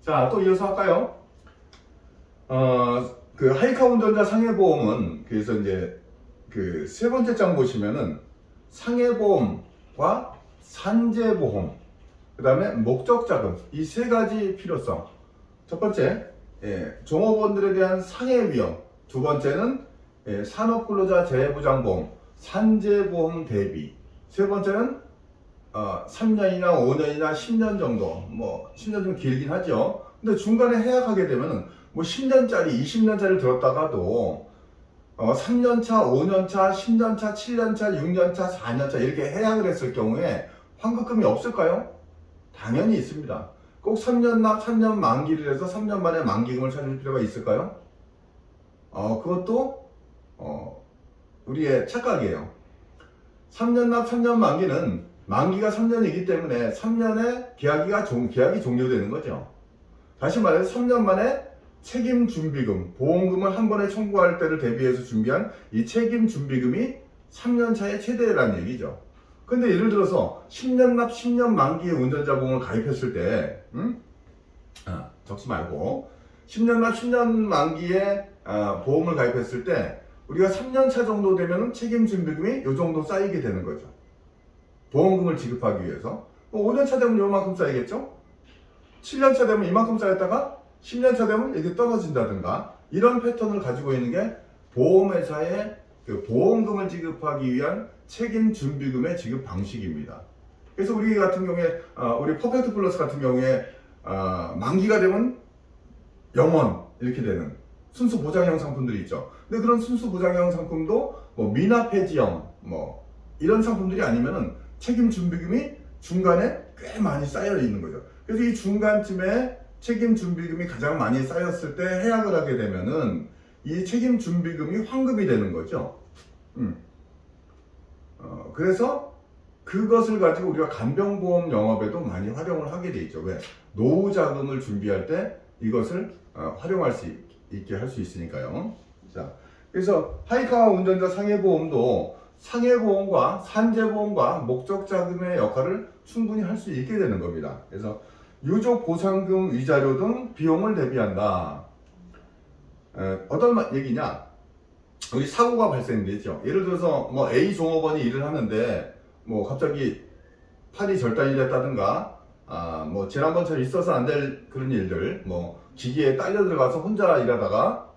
자, 또 이어서 할까요? 그 하이카 운전자 상해보험은 그래서 이제 그 세 번째 장 보시면은 상해보험과 산재보험, 그 다음에 목적자금, 이 세 가지 필요성. 첫 번째, 종업원들에 대한 상해 위험. 두 번째는 산업근로자 재해보장보험, 산재보험 대비. 세 번째는 3년이나 5년이나 10년 정도, 뭐 10년 좀 길긴 하죠. 근데 중간에 해약하게 되면은 뭐 10년짜리, 20년짜리 들었다가도 3년차, 5년차, 10년차, 7년차, 6년차, 4년차 이렇게 해약을 했을 경우에 환급금이 없을까요? 당연히 있습니다. 꼭 3년 납, 3년 만기를 해서 3년 만에 만기금을 찾을 필요가 있을까요? 그것도 우리의 착각이에요. 3년 납, 3년 만기는 만기가 3년이기 때문에 3년에 계약이 종료되는 거죠. 다시 말해서 3년 만에 책임준비금, 보험금을 한 번에 청구할 때를 대비해서 준비한 이 책임준비금이 3년 차의 최대라는 얘기죠. 근데 예를 들어서 10년 납 10년 만기의 운전자 보험을 가입했을 때 적지 말고 10년 납 10년 만기의 보험을 가입했을 때 우리가 3년 차 정도 되면 책임준비금이 이 정도 쌓이게 되는 거죠. 보험금을 지급하기 위해서. 5년 차 되면 요만큼 쌓이겠죠? 7년 차 되면 이만큼 쌓였다가 10년 차 되면 이렇게 떨어진다든가 이런 패턴을 가지고 있는 게 보험회사의 그 보험금을 지급하기 위한 책임준비금의 지급 방식입니다. 그래서 우리 같은 경우에 우리 퍼펙트 플러스 같은 경우에 만기가 되면 0원 이렇게 되는 순수 보장형 상품들이 있죠. 근데 그런 순수 보장형 상품도 뭐 미납 폐지형 뭐 이런 상품들이 아니면은 책임준비금이 중간에 꽤 많이 쌓여 있는 거죠. 그래서 이 중간쯤에 책임준비금이 가장 많이 쌓였을 때 해약을 하게 되면은 이 책임준비금이 환급이 되는 거죠. 그래서 그것을 가지고 우리가 간병보험 영업에도 많이 활용을 하게 돼 있죠. 왜? 노후 자금을 준비할 때 이것을 활용할 수 있게 할 수 있으니까요. 자, 그래서 하이카 운전자 상해보험도 상해보험과 산재보험과 목적자금의 역할을 충분히 할 수 있게 되는 겁니다. 그래서 유족보상금 위자료 등 비용을 대비한다. 어떤 얘기냐? 우리 사고가 발생되죠. 예를 들어서 뭐 A 종업원이 일을 하는데 뭐 갑자기 팔이 절단이 됐다든가 뭐 지난번처럼 있어서 안 될 그런 일들, 뭐 기계에 딸려 들어가서 혼자 일하다가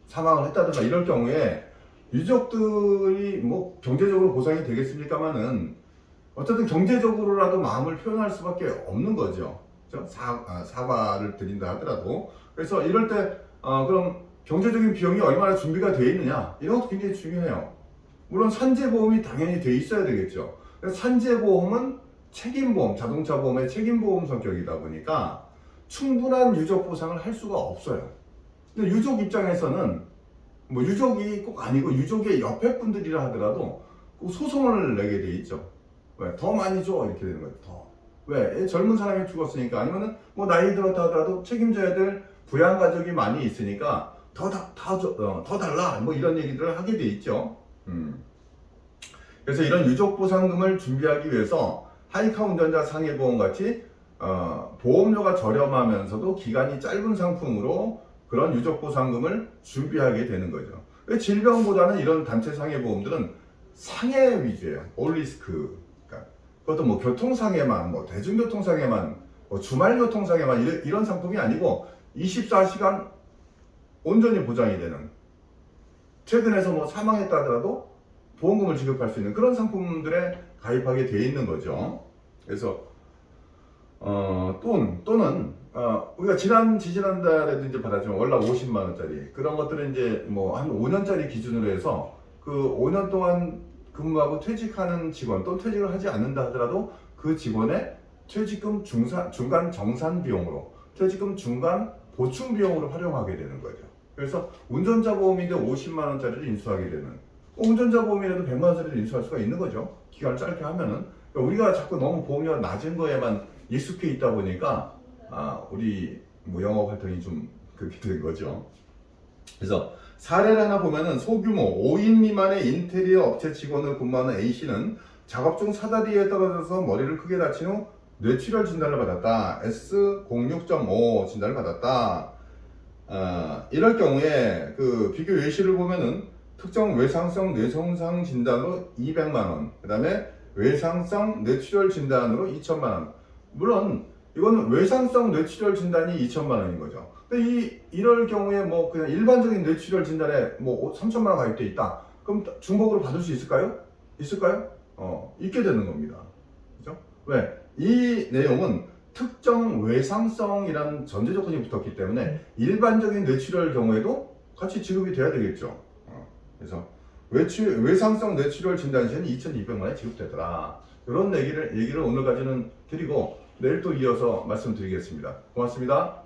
사망을 했다든가 이럴 경우에 유족들이 뭐 경제적으로 보상이 되겠습니까마는 어쨌든 경제적으로라도 마음을 표현할 수밖에 없는 거죠. 그렇죠? 사과를 드린다 하더라도. 그래서 이럴 때 그럼 경제적인 비용이 얼마나 준비가 되어 있느냐, 이런 것도 굉장히 중요해요. 물론 산재보험이 당연히 돼 있어야 되겠죠. 산재보험은 책임보험, 자동차 보험의 책임보험 성격이다 보니까 충분한 유족 보상을 할 수가 없어요. 근데 유족 입장에서는 뭐 유족이 꼭 아니고 유족의 옆에 분들이라 하더라도 꼭 소송을 내게 돼 있죠. 왜? 더 많이 줘 이렇게 되는 거예요. 더. 왜? 젊은 사람이 죽었으니까, 아니면은 뭐 나이 들었다 하더라도 책임져야 될 부양 가족이 많이 있으니까 더 달라 뭐 이런 얘기들을 하게 돼 있죠. 그래서 이런 유족 보상금을 준비하기 위해서 하이카 운전자 상해보험 같이 보험료가 저렴하면서도 기간이 짧은 상품으로 그런 유족 보상금을 준비하게 되는 거죠. 질병보다는 이런 단체 상해보험들은 상해 위주예요. 올리스크. 그러니까 그것도 뭐 교통상해만, 뭐 대중교통상해만, 뭐 주말교통상해만 이런 상품이 아니고 24시간 온전히 보장이 되는, 최근에서 뭐 사망했다 하더라도 보험금을 지급할 수 있는 그런 상품들에 가입하게 돼 있는 거죠. 그래서 또는 우리가 지지난달에도 이제 받았지만 월납 50만 원짜리 그런 것들은 이제 뭐 한 5년짜리 기준으로 해서 그 5년 동안 근무하고 퇴직하는 직원, 또 퇴직을 하지 않는다 하더라도 그 직원의 퇴직금 중간 정산 비용으로, 퇴직금 중간 보충 비용으로 활용하게 되는 거죠. 그래서 운전자 보험인데 50만 원짜리를 인수하게 되는, 운전자 보험이라도 100만 원짜리를 인수할 수가 있는 거죠. 기간을 짧게 하면은. 그러니까 우리가 자꾸 너무 보험료가 낮은 거에만 익숙해 있다 보니까 우리 뭐 영업 활동이 좀 그렇게 된 거죠. 그래서 사례를 하나 보면은 소규모 5인 미만의 인테리어 업체 직원을 근무하는 A씨는 작업 중 사다리에 떨어져서 머리를 크게 다친 후 뇌출혈 진단을 받았다. S06.5 진단을 받았다. 이럴 경우에 그 비교 예시를 보면은 특정 외상성 뇌손상 진단으로 200만원, 그 다음에 외상성 뇌출혈 진단으로 2천만원. 물론 이거는 외상성 뇌출혈 진단이 2천만원인 거죠. 근데 이럴 경우에 뭐 그냥 일반적인 뇌출혈 진단에 뭐 3천만원 가입돼 있다. 그럼 중복으로 받을 수 있을까요? 있을까요? 있게 되는 겁니다. 그죠? 왜? 이 내용은 특정 외상성이라는 전제 조건이 붙었기 때문에 일반적인 뇌출혈 경우에도 같이 지급이 돼야 되겠죠. 그래서 외상성 뇌출혈 진단 시에는 2,200만원이 지급되더라. 이런 얘기를 오늘까지는 드리고 내일 또 이어서 말씀드리겠습니다. 고맙습니다.